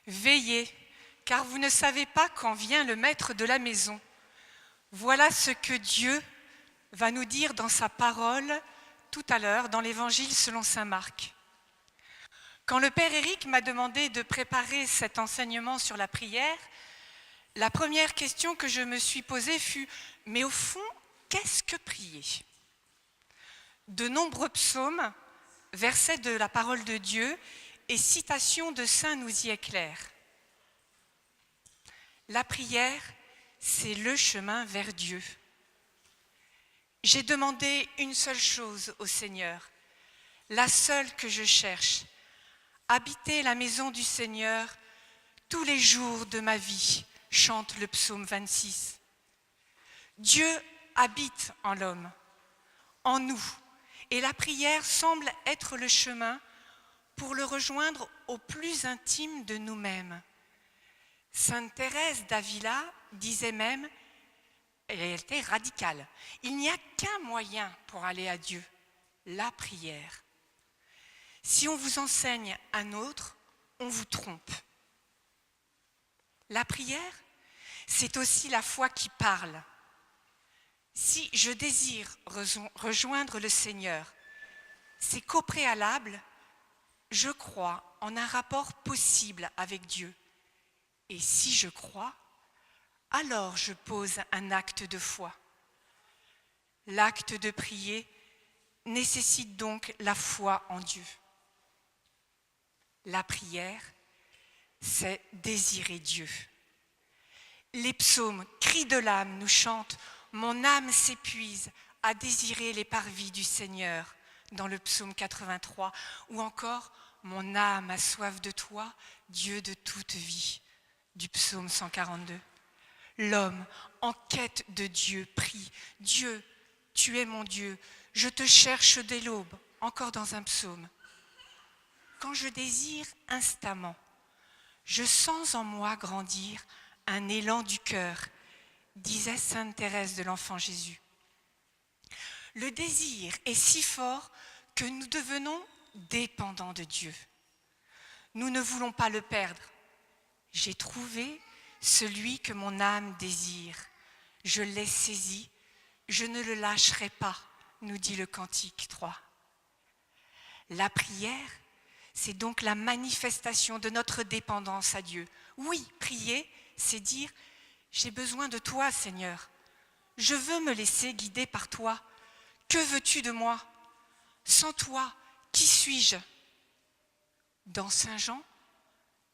Veillez, car vous ne savez pas quand vient le maître de la maison. Voilà ce que Dieu va nous dire dans sa parole tout à l'heure dans l'Évangile selon saint Marc. Quand le Père Éric m'a demandé de préparer cet enseignement sur la prière, la première question que je me suis posée fut « Mais au fond, qu'est-ce que prier ?» De nombreux psaumes, versets de la parole de Dieu et citations de saints nous y éclairent. La prière, c'est le chemin vers Dieu. J'ai demandé une seule chose au Seigneur, la seule que je cherche, habiter la maison du Seigneur tous les jours de ma vie, chante le psaume 26. Dieu habite en l'homme, en nous, et la prière semble être le chemin pour le rejoindre au plus intime de nous-mêmes. Sainte Thérèse d'Avila disait même, elle était radicale, il n'y a qu'un moyen pour aller à Dieu, la prière. Si on vous enseigne un autre, on vous trompe. La prière, c'est aussi la foi qui parle. Si je désire rejoindre le Seigneur, c'est qu'au préalable, je crois en un rapport possible avec Dieu. Et si je crois, alors je pose un acte de foi. L'acte de prier nécessite donc la foi en Dieu. La prière, c'est désirer Dieu. Les psaumes, cris de l'âme, nous chantent « Mon âme s'épuise à désirer les parvis du Seigneur » dans le psaume 83, ou encore « Mon âme a soif de toi, Dieu de toute vie » du psaume 142. L'homme, en quête de Dieu, prie « Dieu, tu es mon Dieu, je te cherche dès l'aube » encore dans un psaume. Quand je désire instamment, je sens en moi grandir un élan du cœur, disait sainte Thérèse de l'Enfant Jésus. Le désir est si fort que nous devenons dépendants de Dieu. Nous ne voulons pas le perdre. J'ai trouvé celui que mon âme désire. Je l'ai saisi, je ne le lâcherai pas, nous dit le Cantique 3. La prière, c'est donc la manifestation de notre dépendance à Dieu. Oui, prier, c'est dire « J'ai besoin de toi, Seigneur. Je veux me laisser guider par toi. Que veux-tu de moi? Sans toi, qui suis-je » Dans Saint Jean,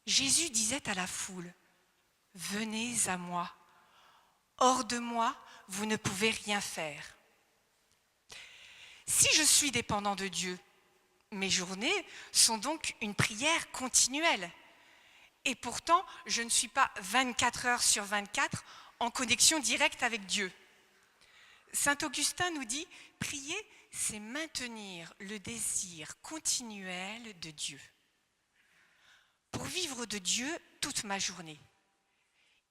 Jésus disait à la foule « Venez à moi. Hors de moi, vous ne pouvez rien faire. » Si je suis dépendant de Dieu, mes journées sont donc une prière continuelle. Et pourtant, je ne suis pas 24 heures sur 24 en connexion directe avec Dieu. Saint Augustin nous dit « Prier, c'est maintenir le désir continuel de Dieu. » Pour vivre de Dieu toute ma journée,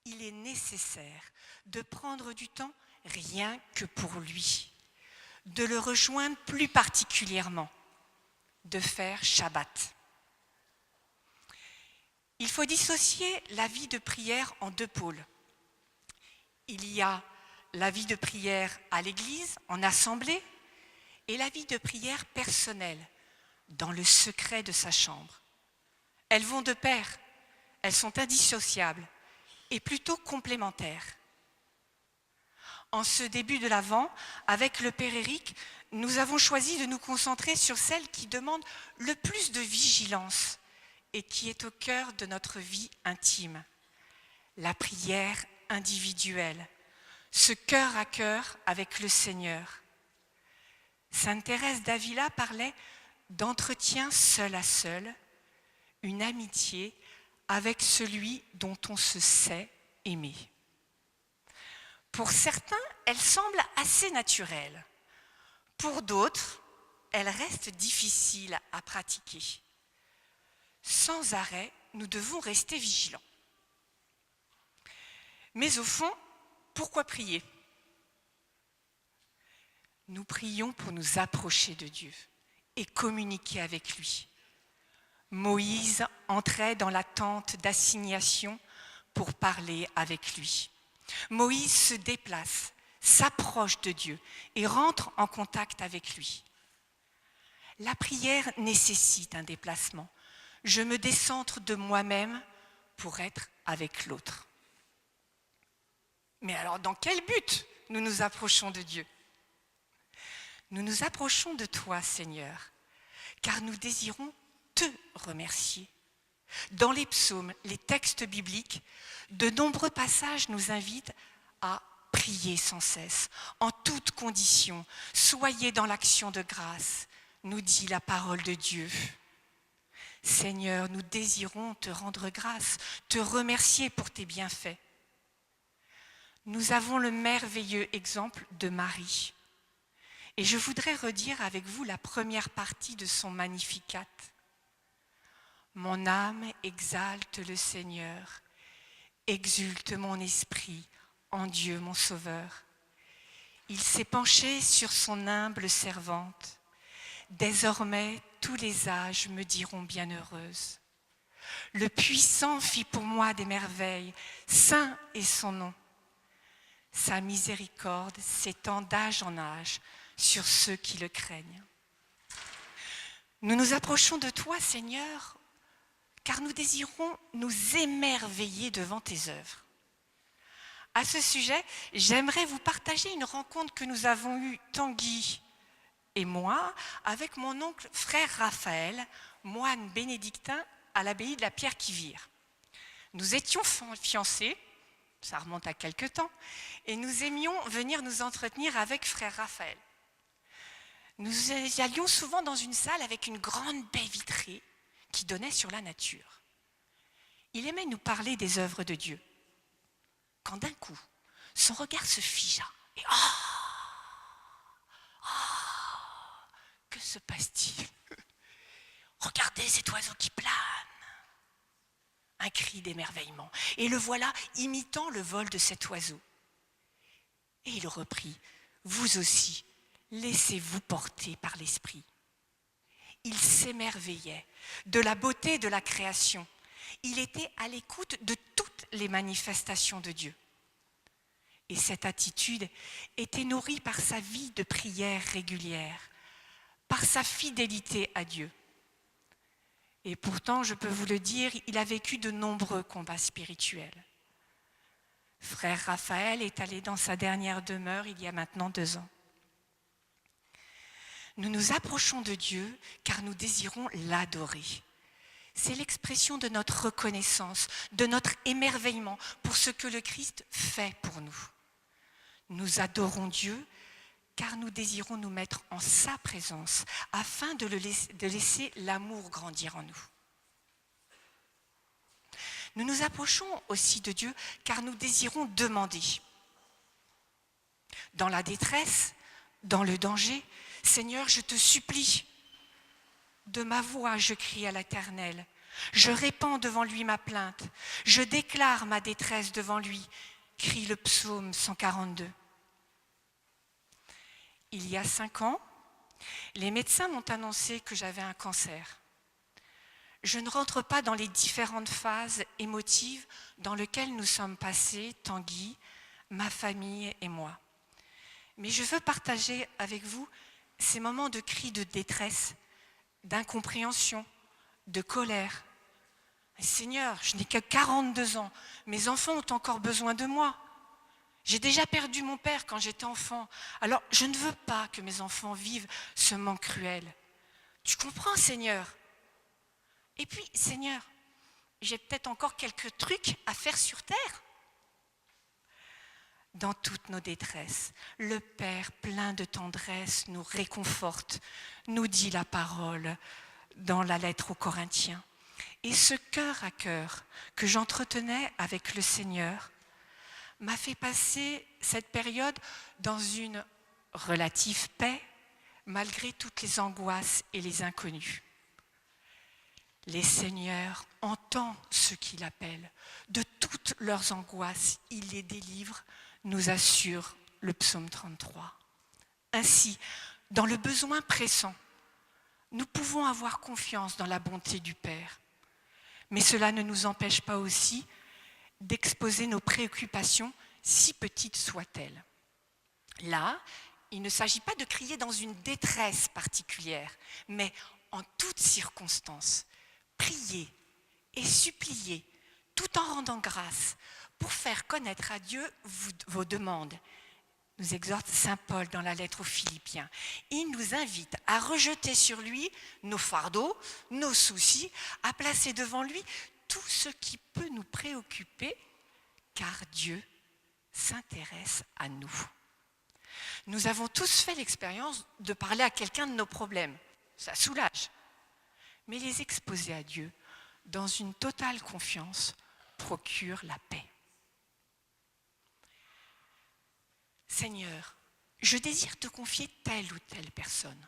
il est nécessaire de prendre du temps rien que pour lui, de le rejoindre plus particulièrement, de faire Shabbat. Il faut dissocier la vie de prière en deux pôles. Il y a la vie de prière à l'église, en assemblée, et la vie de prière personnelle, dans le secret de sa chambre. Elles vont de pair, elles sont indissociables et plutôt complémentaires. En ce début de l'Avent, avec le Père Éric, nous avons choisi de nous concentrer sur celle qui demande le plus de vigilance et qui est au cœur de notre vie intime, la prière individuelle, ce cœur à cœur avec le Seigneur. Sainte Thérèse d'Avila parlait d'entretien seul à seul, une amitié avec celui dont on se sait aimer. Pour certains, elle semble assez naturelle. Pour d'autres, elle reste difficile à pratiquer. Sans arrêt, nous devons rester vigilants. Mais au fond, pourquoi prier ? Nous prions pour nous approcher de Dieu et communiquer avec lui. Moïse entrait dans la tente d'assignation pour parler avec lui. Moïse se déplace, s'approche de Dieu et rentre en contact avec lui. La prière nécessite un déplacement. Je me décentre de moi-même pour être avec l'autre. Mais alors, dans quel but nous nous approchons de Dieu ? Nous nous approchons de toi, Seigneur, car nous désirons te remercier. Dans les psaumes, les textes bibliques, de nombreux passages nous invitent à prier sans cesse, en toutes conditions. Soyez dans l'action de grâce, nous dit la parole de Dieu. Seigneur, nous désirons te rendre grâce, te remercier pour tes bienfaits. Nous avons le merveilleux exemple de Marie. Et je voudrais redire avec vous la première partie de son Magnificat. Mon âme exalte le Seigneur, exulte mon esprit en Dieu mon Sauveur. Il s'est penché sur son humble servante. Désormais, tous les âges me diront bienheureuse. Le Puissant fit pour moi des merveilles, saint est son nom. Sa miséricorde s'étend d'âge en âge sur ceux qui le craignent. Nous nous approchons de toi, Seigneur, car nous désirons nous émerveiller devant tes œuvres. À ce sujet, j'aimerais vous partager une rencontre que nous avons eue, Tanguy et moi, avec mon oncle frère Raphaël, moine bénédictin à l'abbaye de la Pierre-qui-Vire. Nous étions fiancés, ça remonte à quelque temps, et nous aimions venir nous entretenir avec frère Raphaël. Nous allions souvent dans une salle avec une grande baie vitrée qui donnait sur la nature. Il aimait nous parler des œuvres de Dieu. Quand d'un coup, son regard se figea et que se passe-t-il ? Regardez cet oiseau qui plane. Un cri d'émerveillement. Et le voilà imitant le vol de cet oiseau. Et il reprit, vous aussi, laissez-vous porter par l'esprit. Il s'émerveillait de la beauté de la création. Il était à l'écoute de toutes les manifestations de Dieu. Et cette attitude était nourrie par sa vie de prière régulière, par sa fidélité à Dieu. Et pourtant, je peux vous le dire, il a vécu de nombreux combats spirituels. Frère Raphaël est allé dans sa dernière demeure il y a maintenant 2 ans. Nous nous approchons de Dieu car nous désirons l'adorer. C'est l'expression de notre reconnaissance, de notre émerveillement pour ce que le Christ fait pour nous. Nous adorons Dieu car nous désirons nous mettre en sa présence afin de laisser l'amour grandir en nous. Nous nous approchons aussi de Dieu car nous désirons demander. Dans la détresse, dans le danger, Seigneur, je te supplie. De ma voix, je crie à l'Éternel. Je répands devant lui ma plainte. Je déclare ma détresse devant lui, crie le psaume 142. Il y a 5 ans, les médecins m'ont annoncé que j'avais un cancer. Je ne rentre pas dans les différentes phases émotives dans lesquelles nous sommes passés, Tanguy, ma famille et moi. Mais je veux partager avec vous ces moments de cris de détresse, d'incompréhension, de colère. Seigneur, je n'ai que 42 ans, mes enfants ont encore besoin de moi. J'ai déjà perdu mon père quand j'étais enfant, alors je ne veux pas que mes enfants vivent ce manque cruel. Tu comprends, Seigneur ? Et puis, Seigneur, j'ai peut-être encore quelques trucs à faire sur terre. Dans toutes nos détresses, le Père plein de tendresse nous réconforte, nous dit la parole dans la lettre aux Corinthiens. Et ce cœur à cœur que j'entretenais avec le Seigneur m'a fait passer cette période dans une relative paix, malgré toutes les angoisses et les inconnus. Les Seigneurs entendent ceux qui l'appellent. De toutes leurs angoisses, il les délivre, nous assure le psaume 33. Ainsi, dans le besoin pressant, Nous pouvons avoir confiance dans la bonté du Père, mais cela ne nous empêche pas aussi d'exposer nos préoccupations, si petites soient-elles. Là, il ne s'agit pas de crier dans une détresse particulière, mais en toutes circonstances, prier et supplier, tout en rendant grâce, pour faire connaître à Dieu vos demandes, nous exhorte saint Paul dans la lettre aux Philippiens. Il nous invite à rejeter sur lui nos fardeaux, nos soucis, à placer devant lui tout ce qui peut nous préoccuper, car Dieu s'intéresse à nous. Nous avons tous fait l'expérience de parler à quelqu'un de nos problèmes. Ça soulage. Mais les exposer à Dieu dans une totale confiance procure la paix. Seigneur, je désire te confier telle ou telle personne.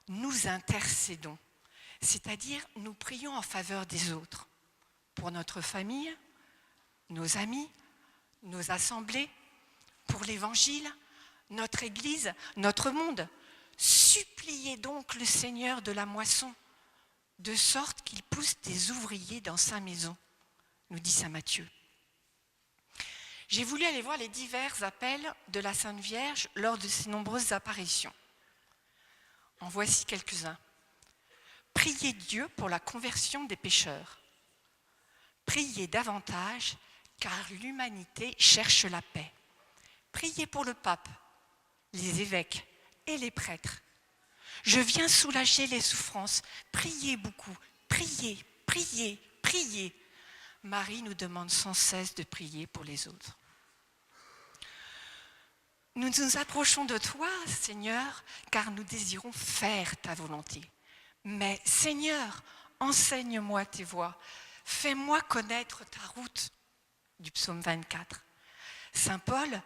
Nous intercédons, c'est-à-dire nous prions en faveur des autres, pour notre famille, nos amis, nos assemblées, pour l'Évangile, notre Église, notre monde. Suppliez donc le Seigneur de la moisson, de sorte qu'il pousse des ouvriers dans sa maison, nous dit saint Matthieu. J'ai voulu aller voir les divers appels de la Sainte Vierge lors de ses nombreuses apparitions. En voici quelques-uns. Priez Dieu pour la conversion des pécheurs. Priez davantage, car l'humanité cherche la paix. Priez pour le pape, les évêques et les prêtres. Je viens soulager les souffrances. Priez beaucoup. Priez, priez, priez. Marie nous demande sans cesse de prier pour les autres. Nous nous approchons de toi, Seigneur, car nous désirons faire ta volonté. Mais, Seigneur, enseigne-moi tes voies. Fais-moi connaître ta route, du psaume 24. Saint Paul,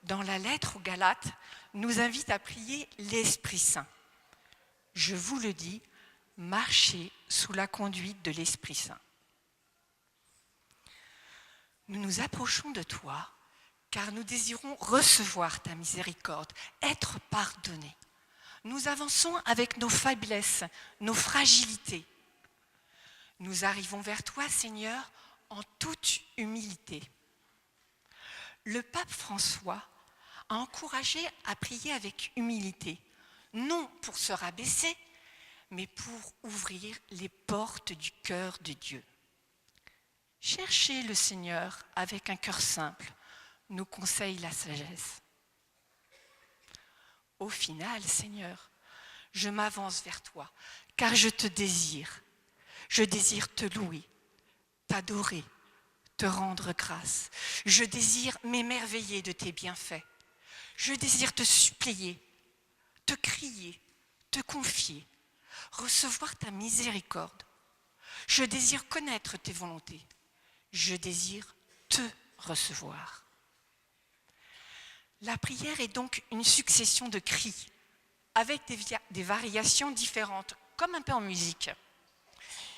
dans la lettre aux Galates, nous invite à prier l'Esprit Saint. Je vous le dis, marchez sous la conduite de l'Esprit Saint. Nous nous approchons de toi, car nous désirons recevoir ta miséricorde, être pardonnés. Nous avançons avec nos faiblesses, nos fragilités. Nous arrivons vers toi, Seigneur, en toute humilité. Le pape François a encouragé à prier avec humilité, non pour se rabaisser, mais pour ouvrir les portes du cœur de Dieu. Cherchez le Seigneur avec un cœur simple, nous conseille la sagesse. Au final, Seigneur, je m'avance vers toi, car je te désire. Je désire te louer, t'adorer, te rendre grâce. Je désire m'émerveiller de tes bienfaits. Je désire te supplier, te crier, te confier, recevoir ta miséricorde. Je désire connaître tes volontés. Je désire te recevoir. La prière est donc une succession de cris, avec des variations différentes, comme un peu en musique,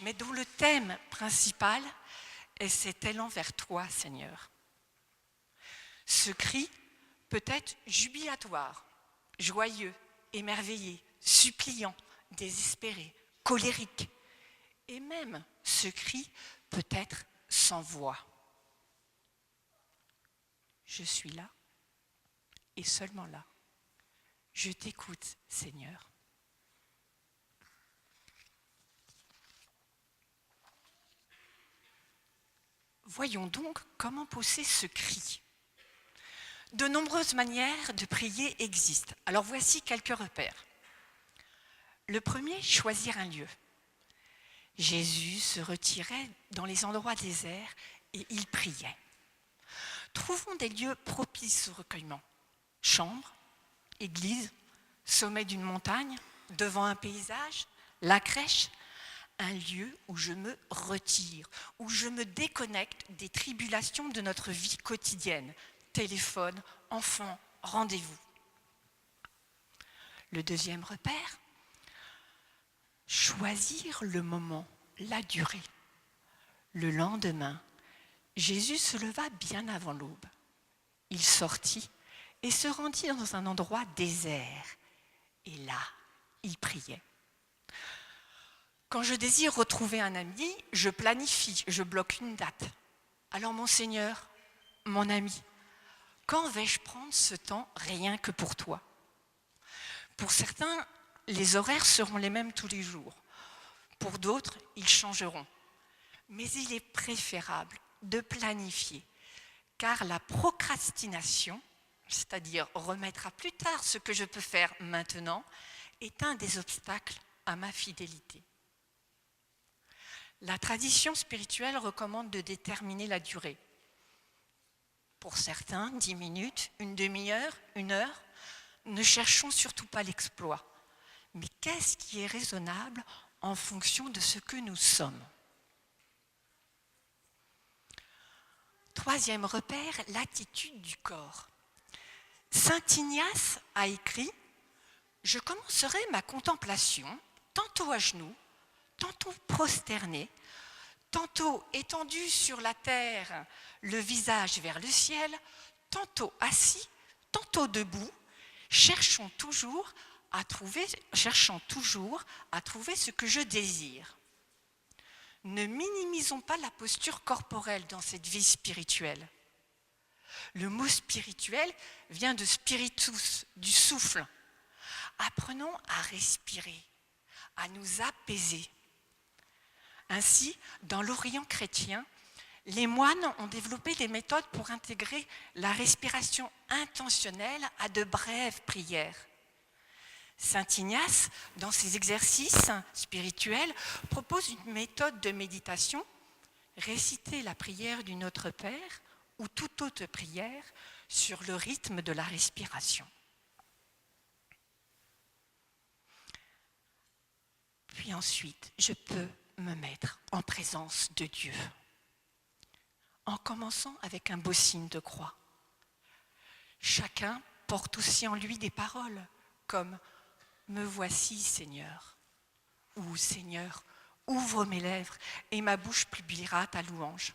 mais dont le thème principal est cet élan vers toi, Seigneur. Ce cri peut être jubilatoire, joyeux, émerveillé, suppliant, désespéré, colérique, et même ce cri peut être sans voix. Je suis là, et seulement là. Je t'écoute, Seigneur. Voyons donc comment poser ce cri. De nombreuses manières de prier existent. Alors voici quelques repères. Le premier, choisir un lieu. Jésus se retirait dans les endroits déserts et il priait. Trouvons des lieux propices au recueillement. Chambre, église, sommet d'une montagne, devant un paysage, la crèche, un lieu où je me retire, où je me déconnecte des tribulations de notre vie quotidienne, téléphone, enfants, rendez-vous. Le deuxième repère, choisir le moment, la durée. Le lendemain, Jésus se leva bien avant l'aube. Il sortit et se rendit dans un endroit désert. Et là, il priait. Quand je désire retrouver un ami, je planifie, je bloque une date. Alors mon Seigneur, mon ami, quand vais-je prendre ce temps rien que pour toi ? Pour certains, les horaires seront les mêmes tous les jours. Pour d'autres, ils changeront. Mais il est préférable de planifier, car la procrastination, c'est-à-dire remettre à plus tard ce que je peux faire maintenant, est un des obstacles à ma fidélité. La tradition spirituelle recommande de déterminer la durée. Pour certains, 10 minutes, une demi-heure, une heure. Ne cherchons surtout pas l'exploit. Mais qu'est-ce qui est raisonnable en fonction de ce que nous sommes ? Troisième repère, l'attitude du corps. Saint Ignace a écrit « Je commencerai ma contemplation tantôt à genoux, tantôt prosterné, tantôt étendu sur la terre, le visage vers le ciel, tantôt assis, tantôt debout, cherchant toujours à trouver ce que je désire. Ne minimisons pas la posture corporelle dans cette vie spirituelle. Le mot spirituel vient de spiritus, du souffle. Apprenons à respirer, à nous apaiser. Ainsi, dans l'Orient chrétien, les moines ont développé des méthodes pour intégrer la respiration intentionnelle à de brèves prières. Saint Ignace, dans ses exercices spirituels, propose une méthode de méditation, réciter la prière du Notre Père ou toute autre prière sur le rythme de la respiration. Puis ensuite, je peux me mettre en présence de Dieu, en commençant avec un beau signe de croix. Chacun porte aussi en lui des paroles comme « Me voici, Seigneur » ou « Seigneur, ouvre mes lèvres et ma bouche publiera ta louange ».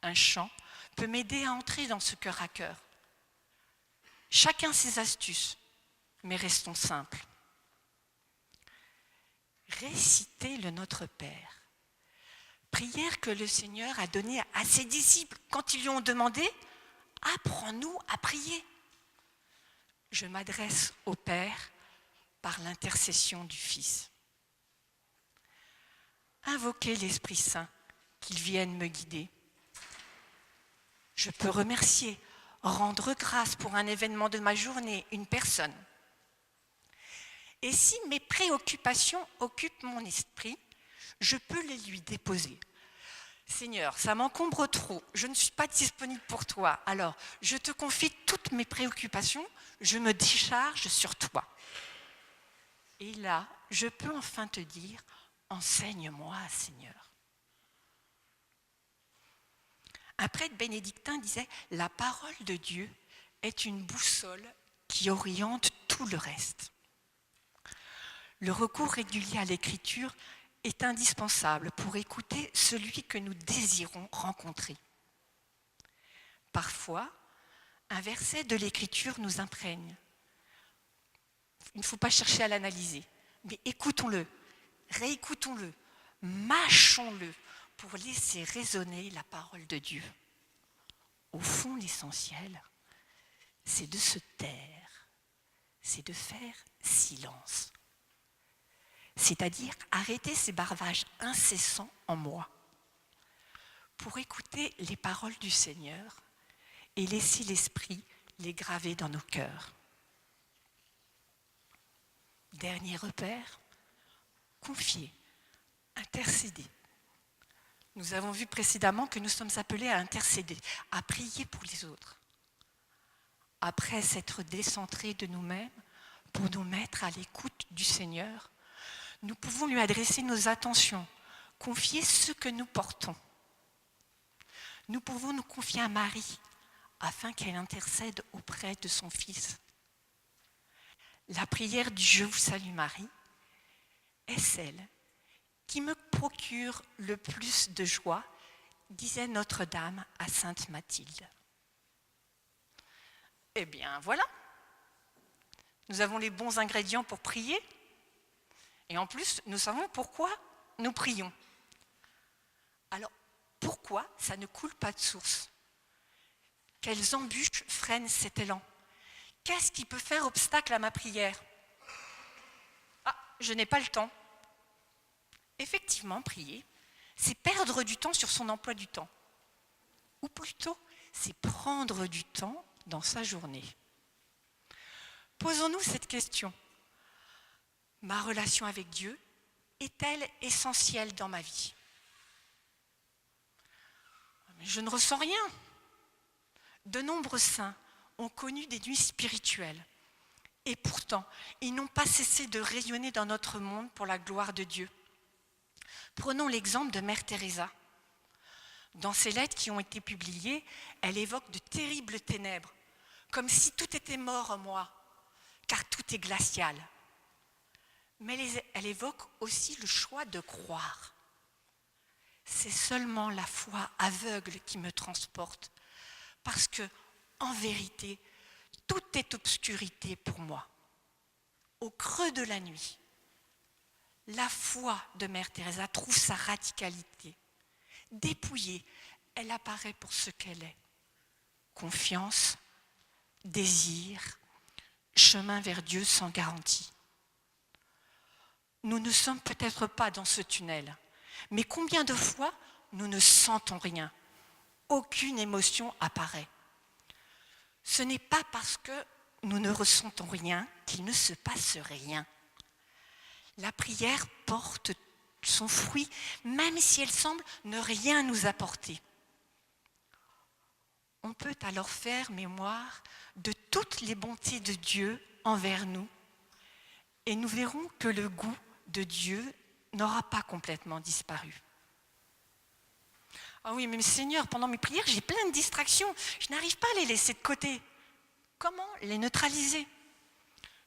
Un chant peut m'aider à entrer dans ce cœur à cœur. Chacun ses astuces, mais restons simples. Réciter le Notre Père, prière que le Seigneur a donnée à ses disciples quand ils lui ont demandé « Apprends-nous à prier ». Je m'adresse au Père par l'intercession du Fils. Invoquer l'Esprit Saint, qu'il vienne me guider. Je peux remercier, rendre grâce pour un événement de ma journée, une personne. Et si mes préoccupations occupent mon esprit, je peux les lui déposer. Seigneur, ça m'encombre trop, je ne suis pas disponible pour toi, alors je te confie toutes mes préoccupations, je me décharge sur toi. Et là, je peux enfin te dire, enseigne-moi, Seigneur. Un prêtre bénédictin disait, la parole de Dieu est une boussole qui oriente tout le reste. Le recours régulier à l'écriture est indispensable pour écouter celui que nous désirons rencontrer. Parfois, un verset de l'écriture nous imprègne. Il ne faut pas chercher à l'analyser, mais écoutons-le, réécoutons-le, mâchons-le pour laisser résonner la parole de Dieu. Au fond, l'essentiel, c'est de se taire, c'est de faire silence. C'est-à-dire arrêter ces bardages incessants en moi pour écouter les paroles du Seigneur et laisser l'Esprit les graver dans nos cœurs. Dernier repère, confier, intercéder. Nous avons vu précédemment que nous sommes appelés à intercéder, à prier pour les autres. Après s'être décentrés de nous-mêmes pour nous mettre à l'écoute du Seigneur, nous pouvons lui adresser nos attentions, confier ce que nous portons. Nous pouvons nous confier à Marie afin qu'elle intercède auprès de son Fils. La prière du « Je vous salue Marie » est celle qui me procure le plus de joie, disait Notre-Dame à Sainte Mathilde. Eh bien voilà, nous avons les bons ingrédients pour prier. Et en plus, nous savons pourquoi nous prions. Alors, pourquoi ça ne coule pas de source? Quelles embûches freinent cet élan? Qu'est-ce qui peut faire obstacle à ma prière? Ah, je n'ai pas le temps. Effectivement, prier, c'est perdre du temps sur son emploi du temps. Ou plutôt, c'est prendre du temps dans sa journée. Posons-nous cette question. Ma relation avec Dieu est-elle essentielle dans ma vie? Je ne ressens rien. De nombreux saints ont connu des nuits spirituelles. Et pourtant, ils n'ont pas cessé de rayonner dans notre monde pour la gloire de Dieu. Prenons l'exemple de Mère Teresa. Dans ses lettres qui ont été publiées, elle évoque de terribles ténèbres, comme si tout était mort en moi, car tout est glacial. Mais elle évoque aussi le choix de croire. C'est seulement la foi aveugle qui me transporte, parce que, en vérité, tout est obscurité pour moi. Au creux de la nuit, la foi de Mère Teresa trouve sa radicalité. Dépouillée, elle apparaît pour ce qu'elle est. Confiance, désir, chemin vers Dieu sans garantie. Nous ne sommes peut-être pas dans ce tunnel, mais combien de fois nous ne sentons rien? Aucune émotion apparaît. Ce n'est pas parce que nous ne ressentons rien qu'il ne se passe rien. La prière porte son fruit, même si elle semble ne rien nous apporter. On peut alors faire mémoire de toutes les bontés de Dieu envers nous, et nous verrons que le goût de Dieu n'aura pas complètement disparu. Ah oui, mais Seigneur, pendant mes prières, j'ai plein de distractions. Je n'arrive pas à les laisser de côté. Comment les neutraliser?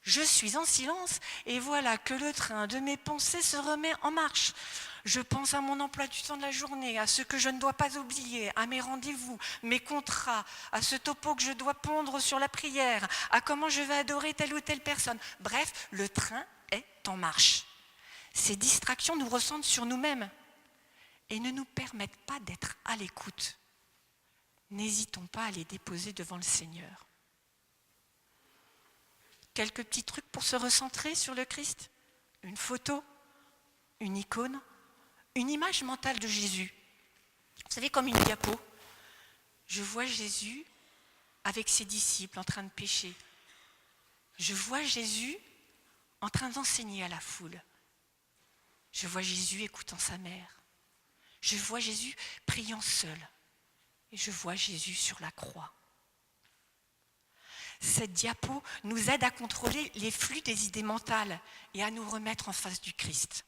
Je suis en silence et voilà que le train de mes pensées se remet en marche. Je pense à mon emploi du temps de la journée, à ce que je ne dois pas oublier, à mes rendez-vous, mes contrats, à ce topo que je dois pondre sur la prière, à comment je vais adorer telle ou telle personne. Bref, le train est en marche. Ces distractions nous ressentent sur nous-mêmes et ne nous permettent pas d'être à l'écoute. N'hésitons pas à les déposer devant le Seigneur. Quelques petits trucs pour se recentrer sur le Christ. Une photo, une icône, une image mentale de Jésus. Vous savez, comme une diapo. Je vois Jésus avec ses disciples en train de pécher. Je vois Jésus en train d'enseigner à la foule. Je vois Jésus écoutant sa mère. Je vois Jésus priant seul. Et je vois Jésus sur la croix. Cette diapo nous aide à contrôler les flux des idées mentales et à nous remettre en face du Christ.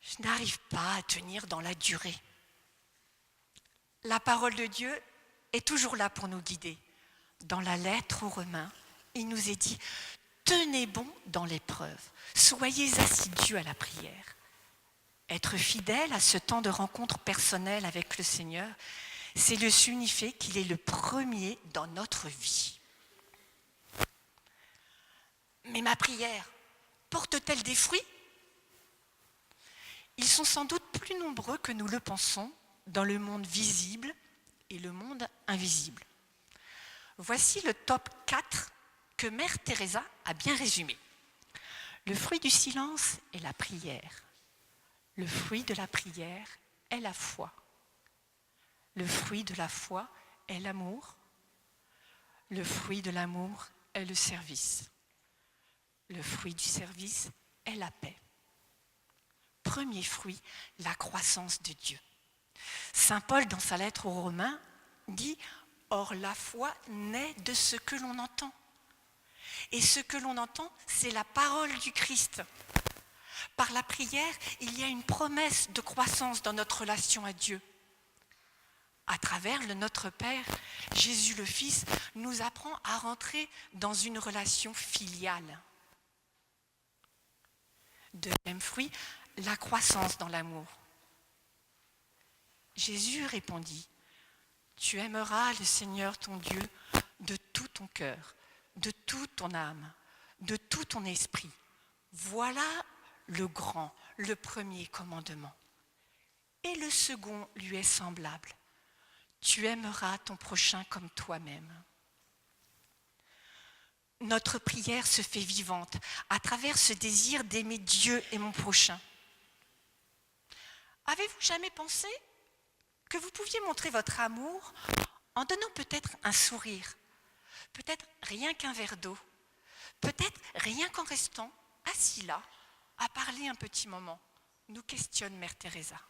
Je n'arrive pas à tenir dans la durée. La parole de Dieu est toujours là pour nous guider. Dans la lettre aux Romains, il nous est dit « Tenez bon dans l'épreuve, soyez assidus à la prière ». Être fidèle à ce temps de rencontre personnelle avec le Seigneur, c'est le signifier qu'il est le premier dans notre vie. Mais ma prière porte-t-elle des fruits? Ils sont sans doute plus nombreux que nous le pensons dans le monde visible et le monde invisible. Voici le top 4 que Mère Teresa a bien résumé. Le fruit du silence est la prière. Le fruit de la prière est la foi. Le fruit de la foi est l'amour. Le fruit de l'amour est le service. Le fruit du service est la paix. Premier fruit, la croissance de Dieu. Saint Paul, dans sa lettre aux Romains, dit « Or la foi naît de ce que l'on entend. » Et ce que l'on entend, c'est la parole du Christ. Par la prière, il y a une promesse de croissance dans notre relation à Dieu. À travers le Notre Père, Jésus le Fils nous apprend à rentrer dans une relation filiale. Deuxième fruit, la croissance dans l'amour. Jésus répondit, « Tu aimeras le Seigneur ton Dieu de tout ton cœur, de toute ton âme, de tout ton esprit. Voilà le grand, le premier commandement. Et le second lui est semblable. Tu aimeras ton prochain comme toi-même. Notre prière se fait vivante à travers ce désir d'aimer Dieu et mon prochain. Avez-vous jamais pensé que vous pouviez montrer votre amour en donnant peut-être un sourire, peut-être rien qu'un verre d'eau, peut-être rien qu'en restant assis là, à parler un petit moment, nous questionne Mère Teresa.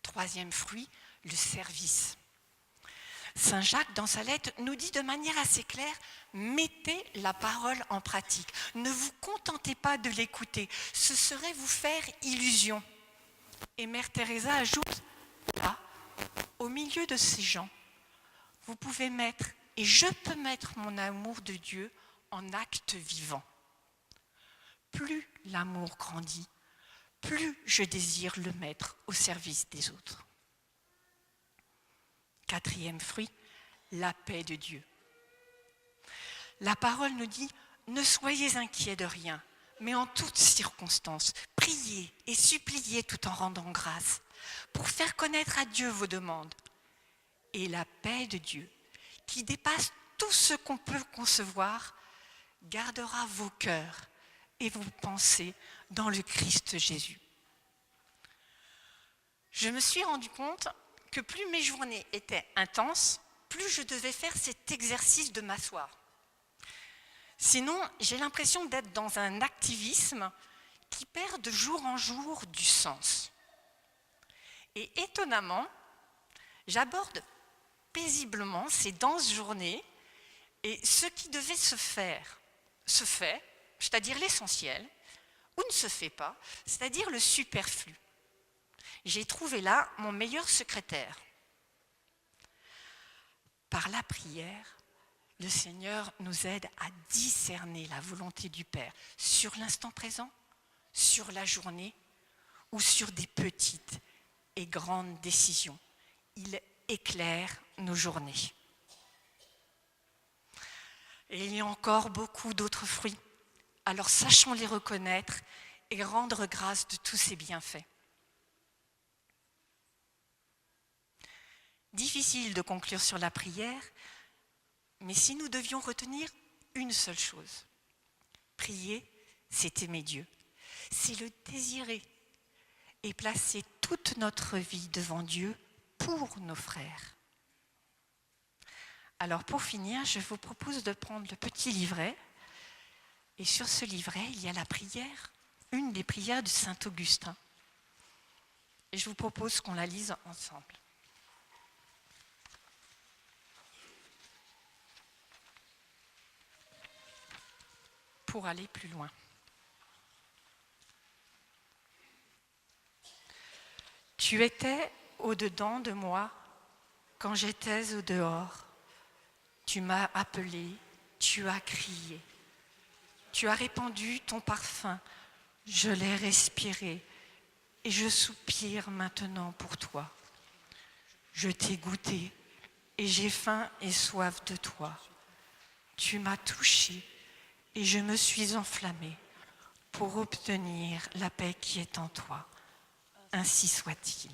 Troisième fruit, le service. Saint Jacques, dans sa lettre, nous dit de manière assez claire, mettez la parole en pratique. Ne vous contentez pas de l'écouter, ce serait vous faire illusion. Et Mère Teresa ajoute, là, au milieu de ces gens, vous pouvez mettre, et je peux mettre mon amour de Dieu en acte vivant. Plus l'amour grandit, plus je désire le mettre au service des autres. Quatrième fruit, la paix de Dieu. La parole nous dit, ne soyez inquiets de rien, mais en toutes circonstances, priez et suppliez tout en rendant grâce, pour faire connaître à Dieu vos demandes. Et la paix de Dieu, qui dépasse tout ce qu'on peut concevoir, gardera vos cœurs et vos pensées dans le Christ Jésus. Je me suis rendu compte que plus mes journées étaient intenses, plus je devais faire cet exercice de m'asseoir. Sinon, j'ai l'impression d'être dans un activisme qui perd de jour en jour du sens. Et étonnamment, j'aborde paisiblement ces denses journées et ce qui devait se faire, se fait, c'est-à-dire l'essentiel, ou ne se fait pas, c'est-à-dire le superflu. J'ai trouvé là mon meilleur secrétaire. Par la prière, le Seigneur nous aide à discerner la volonté du Père sur l'instant présent, sur la journée ou sur des petites et grandes décisions. Il éclaire nos journées. Et il y a encore beaucoup d'autres fruits. Alors sachons les reconnaître et rendre grâce de tous ces bienfaits. Difficile de conclure sur la prière, mais si nous devions retenir une seule chose, prier, c'est aimer Dieu, c'est le désirer et placer toute notre vie devant Dieu pour nos frères. Alors pour finir, je vous propose de prendre le petit livret, et sur ce livret, il y a la prière, une des prières de Saint Augustin. Et je vous propose qu'on la lise ensemble. Pour aller plus loin. Tu étais au-dedans de moi quand j'étais au dehors. Tu m'as appelé, tu as crié. Tu as répandu ton parfum, je l'ai respiré et je soupire maintenant pour toi. Je t'ai goûté et j'ai faim et soif de toi. Tu m'as touché et je me suis enflammée pour obtenir la paix qui est en toi. Ainsi soit-il.